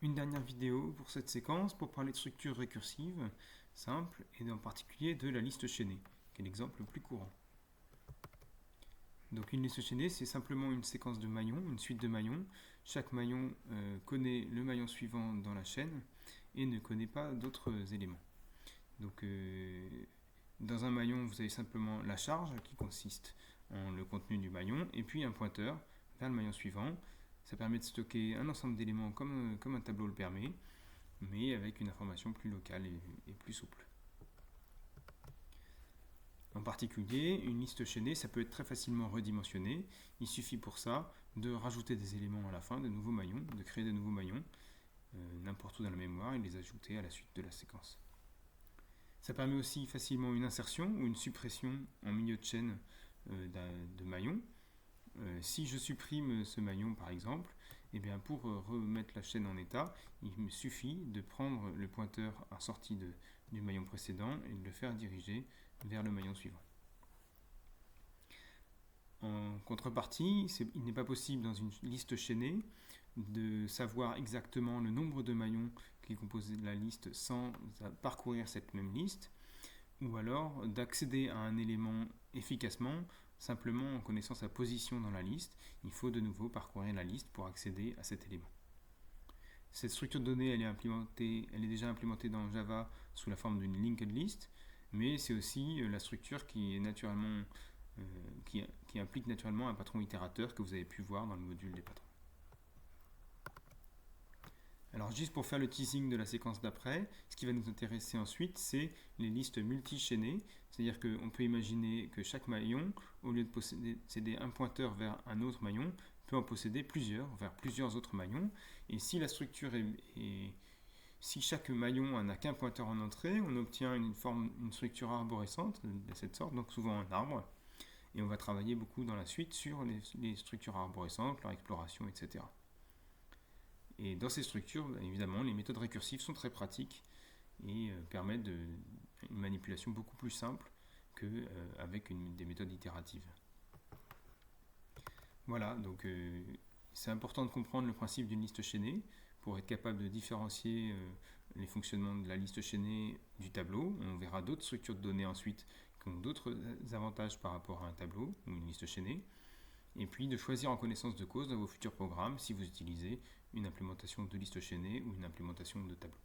Une dernière vidéo pour cette séquence pour parler de structure récursive simple et en particulier de la liste chaînée, qui est l'exemple le plus courant. Donc une liste chaînée, c'est simplement une séquence de maillons, une suite de maillons. Chaque maillon connaît le maillon suivant dans la chaîne et ne connaît pas d'autres éléments. Donc dans un maillon, vous avez simplement la charge qui consiste en le contenu du maillon et puis un pointeur vers le maillon suivant. Ça permet de stocker un ensemble d'éléments comme un tableau le permet, mais avec une information plus locale et plus souple. En particulier, une liste chaînée, ça peut être très facilement redimensionné. Il suffit pour ça de rajouter des éléments à la fin, de nouveaux maillons, de créer de nouveaux maillons, n'importe où dans la mémoire, et de les ajouter à la suite de la séquence. Ça permet aussi facilement une insertion ou une suppression en milieu de chaîne de maillons. Si je supprime ce maillon par exemple, eh bien pour remettre la chaîne en état, il me suffit de prendre le pointeur en sortie du maillon précédent et de le faire diriger vers le maillon suivant. En contrepartie, il n'est pas possible dans une liste chaînée de savoir exactement le nombre de maillons qui composent la liste sans parcourir cette même liste, ou alors d'accéder à un élément efficacement simplement en connaissant sa position dans la liste. Il faut de nouveau parcourir la liste pour accéder à cet élément. Cette structure de données, elle est déjà implémentée dans Java sous la forme d'une linked list, mais c'est aussi la structure qui implique naturellement un patron itérateur que vous avez pu voir dans le module des patrons. Alors juste pour faire le teasing de la séquence d'après, ce qui va nous intéresser ensuite, c'est les listes multi-chaînées. C'est-à-dire qu'on peut imaginer que chaque maillon, au lieu de posséder un pointeur vers un autre maillon, peut en posséder plusieurs, vers plusieurs autres maillons. Et si la structure si chaque maillon n'a qu'un pointeur en entrée, on obtient une structure arborescente de cette sorte, donc souvent un arbre. Et on va travailler beaucoup dans la suite sur les structures arborescentes, leur exploration, etc. Et dans ces structures, évidemment, les méthodes récursives sont très pratiques et permettent une manipulation beaucoup plus simple qu'avec des méthodes itératives. Voilà, donc c'est important de comprendre le principe d'une liste chaînée pour être capable de différencier les fonctionnements de la liste chaînée du tableau. On verra d'autres structures de données ensuite qui ont d'autres avantages par rapport à un tableau ou une liste chaînée. Et puis de choisir en connaissance de cause dans vos futurs programmes si vous utilisez une implémentation de liste chaînée ou une implémentation de tableau.